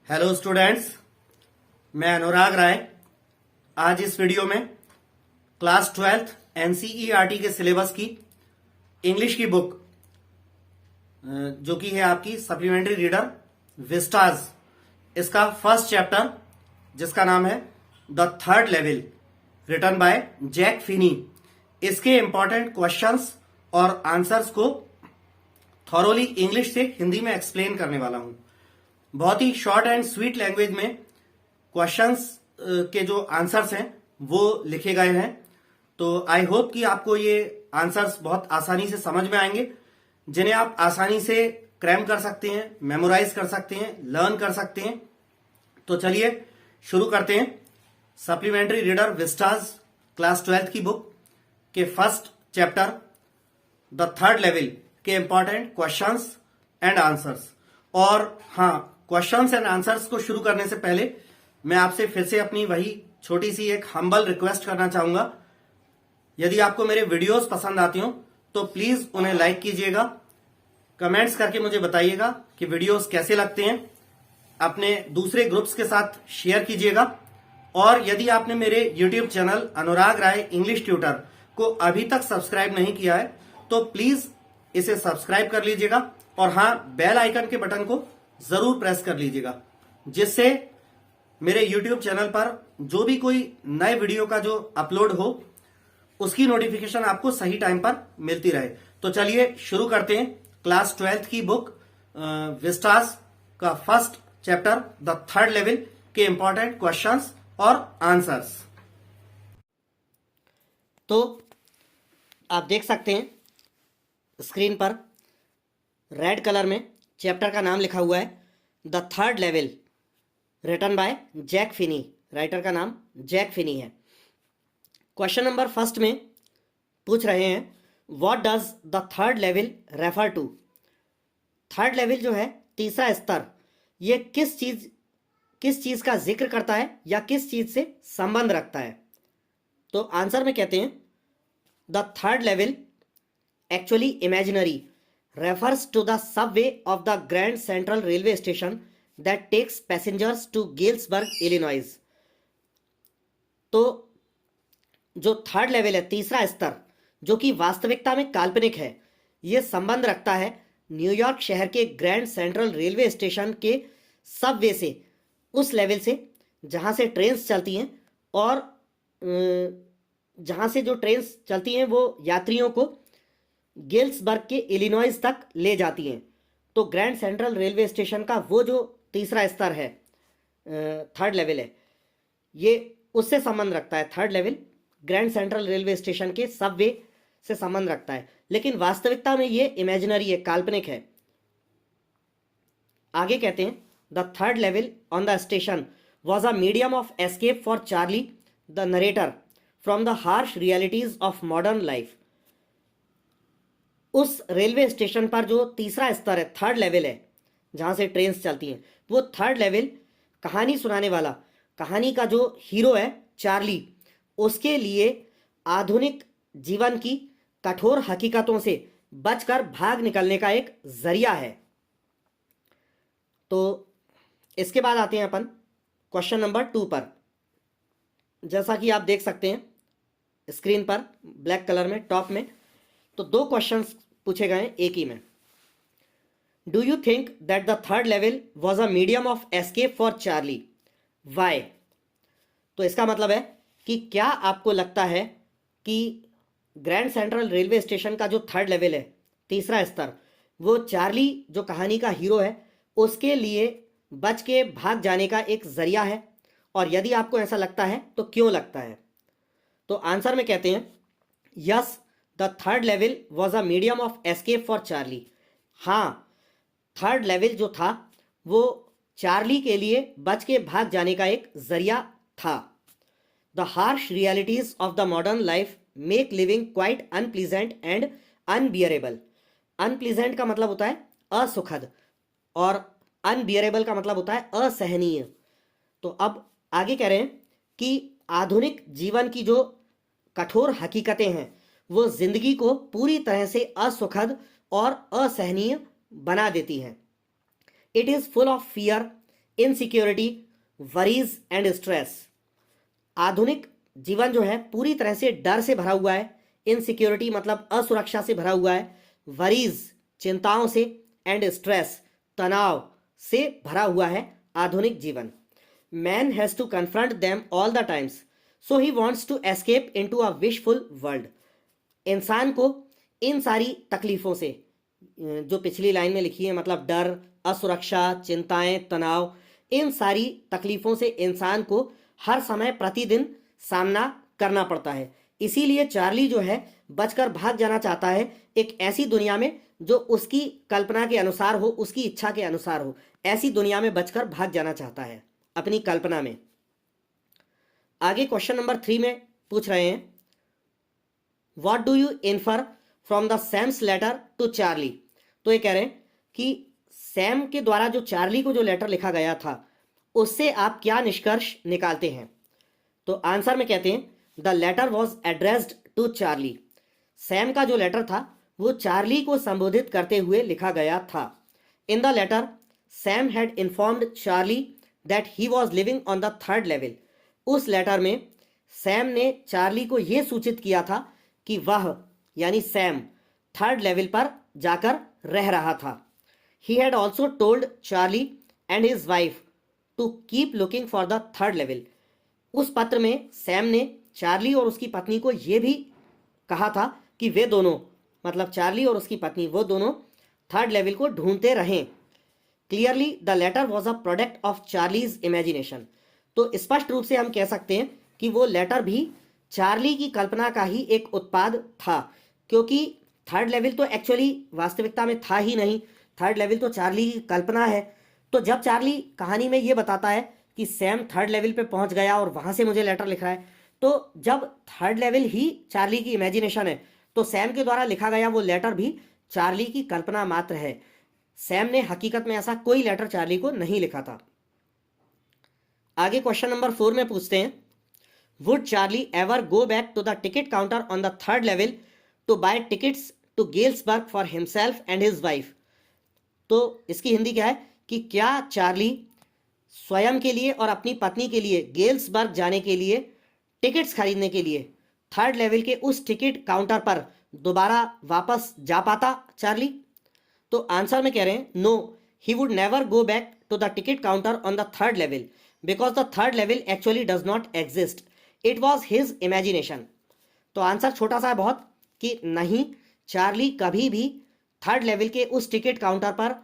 Hello students, मैं अनुराग राय। आज इस वीडियो में क्लास 12th एनसीईआरटी के सिलेबस की इंग्लिश की बुक जो कि है आपकी सप्लीमेंट्री रीडर विस्टाज, इसका फर्स्ट चैप्टर जिसका नाम है the third level, written by Jack Finney, इसके इंपॉर्टेंट क्वेश्चंस और आंसर्स को थॉरोली इंग्लिश से हिंदी में एक्सप्लेन करने वाला हूं। बहुत ही शॉर्ट एंड स्वीट लैंग्वेज में क्वेश्चंस के जो आंसर्स हैं वो लिखे गए हैं। तो आई होप कि आपको ये आंसर्स बहुत आसानी से समझ में आएंगे, जिन्हें आप आसानी से क्रैम कर सकते हैं, मेमोराइज कर सकते हैं, लर्न कर सकते हैं। तो चलिए शुरू करते हैं। Supplementary reader vistas class 12th की बुक के first chapter the third level के इंपॉर्टेंट क्वेश्चंस एंड आंसर्स। और हाँ, क्वेश्चंस एंड आंसर्स को शुरू करने से पहले मैं आपसे फिर से अपनी वही छोटी सी एक हम्बल रिक्वेस्ट करना चाहूंगा। यदि आपको मेरे वीडियोस पसंद आती हो तो प्लीज उन्हें लाइक कीजिएगा, कमेंट्स करके मुझे बताइएगा कि वीडियोस कैसे लगते हैं, अपने दूसरे ग्रुप्स के साथ शेयर कीजिएगा। और यदि आपने मेरे यूट्यूब चैनल अनुराग राय इंग्लिश ट्यूटर को अभी तक सब्सक्राइब नहीं किया है तो प्लीज इसे सब्सक्राइब कर लीजिएगा और हाँ, बेल आइकन के बटन को जरूर प्रेस कर लीजिएगा, जिससे मेरे YouTube चैनल पर जो भी कोई नए वीडियो का जो अपलोड हो उसकी नोटिफिकेशन आपको सही टाइम पर मिलती रहे। तो चलिए शुरू करते हैं क्लास 12th की बुक विस्टास का first chapter the third level के इंपॉर्टेंट क्वेश्चंस और आंसर्स। तो आप देख सकते हैं स्क्रीन पर रेड कलर में चैप्टर का नाम लिखा हुआ है the third level, written by Jack Finney. Writer का नाम जैक फिनी है। क्वेश्चन नंबर फर्स्ट में पूछ रहे हैं what does the third level refer to. Third level जो है, तीसरा स्तर, ये किस चीज का जिक्र करता है या किस चीज से संबंध रखता है। तो आंसर में कहते हैं the third level actually imaginary refers to the subway of the Grand Central Railway Station that takes passengers to Galesburg, Illinois। तो जो थर्ड लेवल है, तीसरा स्तर, जो कि वास्तविकता में काल्पनिक है, यह संबंध रखता है न्यूयॉर्क शहर के ग्रैंड सेंट्रल रेलवे स्टेशन के सबवे से, उस लेवल से जहां से ट्रेन्स चलती हैं और जहां से जो ट्रेन्स चलती हैं वो यात्रियों को गेल्सबर्ग के इलिनॉइस तक ले जाती हैं। तो ग्रैंड सेंट्रल रेलवे स्टेशन का वो जो तीसरा स्तर है, थर्ड लेवल है, ये उससे संबंध रखता है। Third level grand central railway station के सबवे से संबंध रखता है, लेकिन वास्तविकता में ये इमेजिनरी है, काल्पनिक है। आगे कहते हैं the third level on the station was a medium of escape for Charlie the narrator from the harsh realities of modern life. उस रेलवे स्टेशन पर जो तीसरा स्तर है, थर्ड लेवल है, जहां से ट्रेन्स चलती हैं, वो थर्ड लेवल कहानी सुनाने वाला, कहानी का जो हीरो है चार्ली, उसके लिए आधुनिक जीवन की कठोर हकीकतों से बचकर भाग निकलने का एक जरिया है। तो इसके बाद आते हैं अपन क्वेश्चन नंबर 2 पर। जैसा कि आप देख सकते हैं स्क्रीन पर ब्लैक कलर में टॉप में, तो 2 क्वेश्चंस पूछे गए एक ही में। Do you think that the third level was a medium of escape for Charlie, why. तो इसका मतलब है कि क्या आपको लगता है कि ग्रैंड सेंट्रल रेलवे स्टेशन का जो थर्ड लेवल है, तीसरा स्तर, वो चार्ली जो कहानी का हीरो है उसके लिए बच के भाग जाने का एक जरिया है, और यदि आपको ऐसा लगता है तो क्यों लगता है। तो आंसर में कहते हैं yes the third level was a medium of escape for Charlie. हाँ, थर्ड लेवल जो था वो चार्ली के लिए बच के भाग जाने का एक जरिया था। The harsh realities of the modern life make living quite unpleasant and unbearable. Unpleasant का मतलब होता है असुखद और अनबियरेबल का मतलब होता है असहनीय। तो अब आगे कह रहे हैं कि आधुनिक जीवन की जो कठोर हकीकतें हैं वो जिंदगी को पूरी तरह से असुखद और असहनीय बना देती हैं। It is full of fear insecurity, worries and stress. आधुनिक जीवन जो है पूरी तरह से डर से भरा हुआ है। इनसिक्योरिटी मतलब असुरक्षा से भरा हुआ है। वरीज चिंताओं से, एंड स्ट्रेस तनाव से भरा हुआ है आधुनिक जीवन। Man has to confront them all the times, so he wants to escape into a wishful world. इंसान को इन सारी तकलीफों से, जो पिछली लाइन में लिखी है, मतलब डर, असुरक्षा, चिंताएं, तनाव, इन सारी तकलीफों से इंसान को हर समय प्रतिदिन सामना करना पड़ता है। इसीलिए चार्ली जो है बचकर भाग जाना चाहता है एक ऐसी दुनिया में जो उसकी कल्पना के अनुसार हो, उसकी इच्छा के अनुसार हो। ऐसी दुनिया में बचकर भाग जाना चाहता है अपनी कल्पना में। आगे क्वेश्चन नंबर 3 में पूछ रहे हैं, what do you infer from the Sam's letter to Charlie. तो ये कह रहे हैं कि सैम के द्वारा जो चार्ली को जो लेटर लिखा गया था उससे आप क्या निष्कर्ष निकालते हैं। तो आंसर में कहते हैं, the letter was addressed to Charlie. Sam का जो लेटर था वो चार्ली को संबोधित करते हुए लिखा गया था। In the letter Sam had informed Charlie that he was living on the third level. उस लेटर में सैम ने चार्ली को यह सूचित किया था कि वह यानी सैम थर्ड लेवल पर जाकर रह रहा था। He had also told Charlie and his wife to keep looking for the third level. उस पत्र में सैम ने चार्ली और उसकी पत्नी को यह भी कहा था कि वे दोनों, मतलब चार्ली और उसकी पत्नी, वो दोनों थर्ड लेवल को ढूंढते रहें। Clearly the letter was a product of Charlie's imagination. तो स्पष्ट रूप से हम कह सकते हैं कि वो लेटर भी चार्ली की कल्पना का ही एक उत्पाद था, क्योंकि थर्ड लेवल तो एक्चुअली वास्तविकता में था ही नहीं। थर्ड लेवल तो चार्ली की कल्पना है। तो जब चार्ली कहानी में ये बताता है कि सैम थर्ड लेवल पे पहुंच गया और वहां से मुझे लेटर लिख रहा है, तो जब थर्ड लेवल ही चार्ली की इमेजिनेशन है तो सैम के द्वारा लिखा गया वो लेटर भी चार्ली की कल्पना मात्र है। सैम ने हकीकत में ऐसा कोई लेटर चार्ली को नहीं लिखा था। आगे क्वेश्चन नंबर 4 में पूछते हैं, would Charlie ever go back to the ticket counter on the third level to buy tickets to Galesburg for himself and his wife. तो इसकी हिंदी क्या है कि क्या चार्ली स्वयं के लिए और अपनी पत्नी के लिए गेल्सबर्ग जाने के लिए, टिकट्स खरीदने के लिए थर्ड लेवल के उस टिकट काउंटर पर दोबारा वापस जा पाता चार्ली। तो आंसर में कह रहे हैं, no, he would never go back to the ticket counter on the third level because the third level actually does not exist, it was his imagination. तो आंसर छोटा सा है बहुत कि नहीं, चार्ली कभी भी थर्ड लेवल के उस टिकट काउंटर पर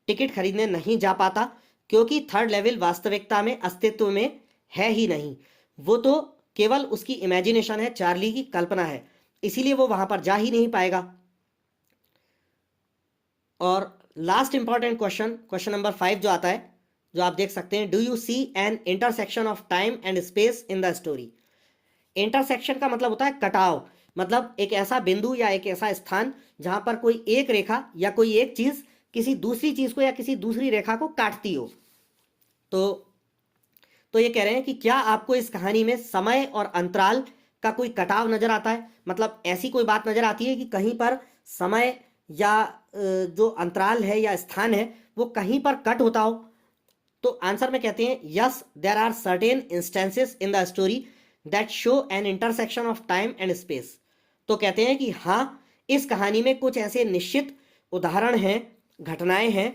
टिकट खरीदने नहीं जा पाता, क्योंकि थर्ड लेवल वास्तविकता में अस्तित्व में है ही नहीं। वो तो केवल उसकी इमेजिनेशन है, चार्ली की कल्पना है, इसीलिए वो वहां पर जा ही नहीं पाएगा। और last important question, question number 5 जो आता है, जो आप देख सकते हैं, do you see an intersection of time and space in the story. Intersection का मतलब होता है कटाव, मतलब एक ऐसा बिंदु या एक ऐसा स्थान जहां पर कोई एक रेखा या कोई एक चीज किसी दूसरी चीज को या किसी दूसरी रेखा को काटती हो। तो ये कह रहे हैं कि क्या आपको इस कहानी में समय और अंतराल का कोई कटाव नजर आता है, मतलब ऐसी कोई बात नजर आती है कि कहीं पर समय या जो अंतराल है या स्थान है वो कहीं पर कट होता हो। तो आंसर में कहते हैं, yes, there are certain instances in the story that show an intersection of time and space. तो कहते हैं कि हाँ, इस कहानी में कुछ ऐसे निश्चित उदाहरण हैं, घटनाएं हैं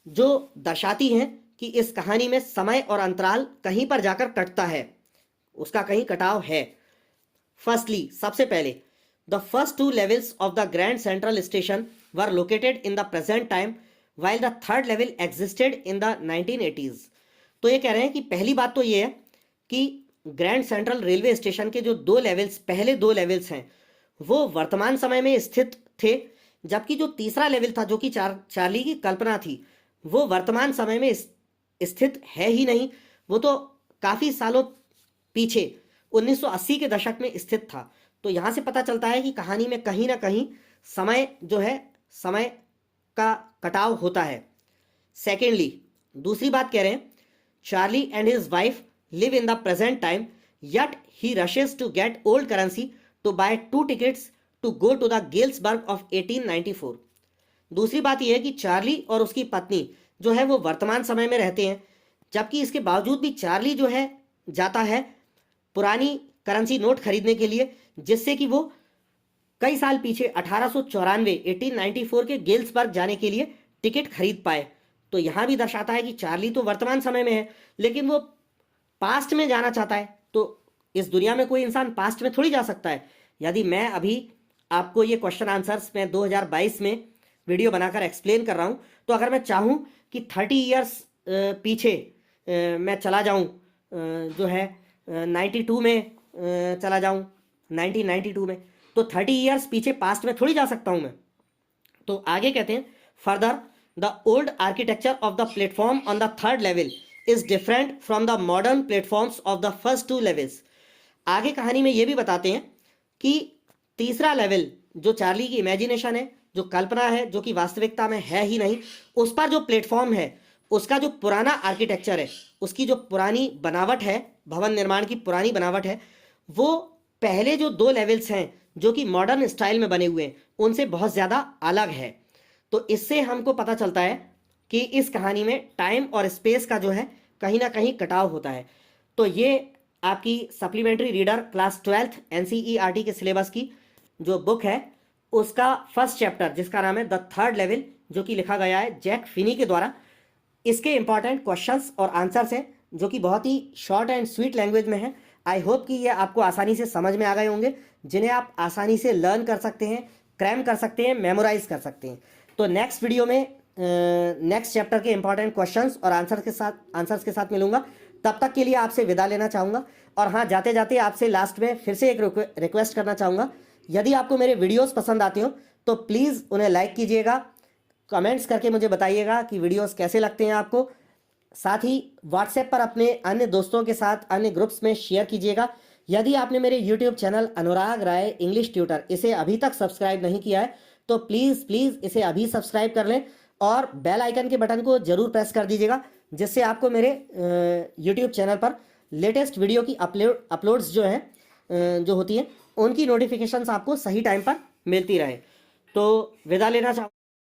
जो दर्शाती हैं कि इस कहानी में समय और अंतराल कहीं पर जाकर कटता है, उसका कहीं कटाव है। फर्स्टली, सबसे पहले, the first 2 levels of the grand central station were located in the present time while the third level existed in the 1980s। तो ये कह रहे हैं कि पहली बात तो ये है कि ग्रैंड सेंट्रल रेलवे स्टेशन के जो 2 लेवल्स, पहले 2 लेवल्स हैं, वो वर्तमान समय में स्थित थे, जबकि जो तीसरा लेवल था, जो कि चार्ली की कल्पना थी, वो वर्तमान समय में स्थित है ही नहीं। वो तो काफी सालों पीछे 1980 के दशक में स्थित था। तो यहां से पता चलता है कि कहानी में कहीं ना कहीं समय जो है, समय का कटाव होता है। सेकेंडली, दूसरी बात कह रहे हैं, Charlie and his wife live in the present time yet he rushes to get old currency to buy 2 tickets to go to the Galesburg of 1894। दूसरी बात यह है कि चार्ली और उसकी पत्नी जो है वो वर्तमान समय में रहते हैं, जबकि इसके बावजूद भी चार्ली जो है जाता है पुरानी करेंसी नोट खरीदने के लिए, जिससे कि वो कई साल पीछे 1894 के गेल्सबर्ग जाने के लिए टिकट खरीद पाए। तो यहां भी दर्शाता है कि चार्ली तो वर्तमान समय में है, लेकिन वो पास्ट में जाना चाहता है। तो इस दुनिया में कोई इंसान पास्ट में थोड़ी जा सकता है। यदि मैं अभी आपको ये क्वेश्चन आंसर्स मैं 2022 में वीडियो बनाकर एक्सप्लेन कर रहा हूं, तो अगर मैं चाहूं कि 30 ईयर्स पीछे मैं चला जाऊं, जो है 92 में चला जाऊं, 1992 में, तो 30 ईयर्स पीछे पास्ट में थोड़ी जा सकता हूं मैं। तो आगे कहते हैं, further the old architecture of the platform on the third level is different from the modern platforms of the first two levels. आगे कहानी में ये भी बताते हैं कि तीसरा लेवल जो चार्ली की इमेजिनेशन है, जो कल्पना है, जो कि वास्तविकता में है ही नहीं, उस पर जो प्लेटफॉर्म है, उसका जो पुराना आर्किटेक्चर है, उसकी जो पुरानी बनावट है, भवन निर्माण की पुरानी बनावट है, वो पहले जो 2 लेवल्स हैं जो कि मॉडर्न स्टाइल में बने हुए हैं, उनसे बहुत ज़्यादा अलग है। तो इससे हमको पता चलता है कि इस कहानी में टाइम और स्पेस का जो है कहीं ना कहीं कटाव होता है। तो ये आपकी supplementary reader class 12th NCERT के सिलेबस की जो बुक है, उसका फर्स्ट चैप्टर जिसका नाम है द थर्ड लेवल, जो कि लिखा गया है जैक फिनी के द्वारा। इसके इंपॉर्टेंट क्वेश्चंस और आंसर्स हैं जो कि बहुत ही शॉर्ट एंड स्वीट लैंग्वेज में है। आई होप कि ये आपको आसानी से समझ में आ गए होंगे, जिन्हें आप आसानी से लर्न कर सकते हैं, क्रैम कर सकते हैं, मेमोराइज कर सकते हैं। तो नेक्स्ट वीडियो में नेक्स्ट चैप्टर के इंपॉर्टेंट क्वेश्चंस और आंसर्स के साथ मिलूंगा। तब तक के लिए आपसे विदा लेना चाहूँगा। और हाँ, जाते जाते आपसे लास्ट में फिर से एक रिक्वेस्ट करना चाहूँगा, यदि आपको मेरे वीडियोस पसंद आते हो तो प्लीज़ उन्हें लाइक कीजिएगा, कमेंट्स करके मुझे बताइएगा कि वीडियोस कैसे लगते हैं आपको। साथ ही व्हाट्सएप पर अपने अन्य दोस्तों के साथ अन्य ग्रुप्स में शेयर कीजिएगा। यदि आपने मेरे यूट्यूब चैनल अनुराग राय इंग्लिश ट्यूटर इसे अभी तक सब्सक्राइब नहीं किया है तो प्लीज़ इसे अभी सब्सक्राइब कर लें और बेल आइकन के बटन को जरूर प्रेस कर दीजिएगा, जिससे आपको मेरे यूट्यूब चैनल पर लेटेस्ट वीडियो की अपलोड्स जो हैं जो होती हैं, उनकी नोटिफिकेशंस आपको सही टाइम पर मिलती रहे। तो विदा लेना चाहूँ।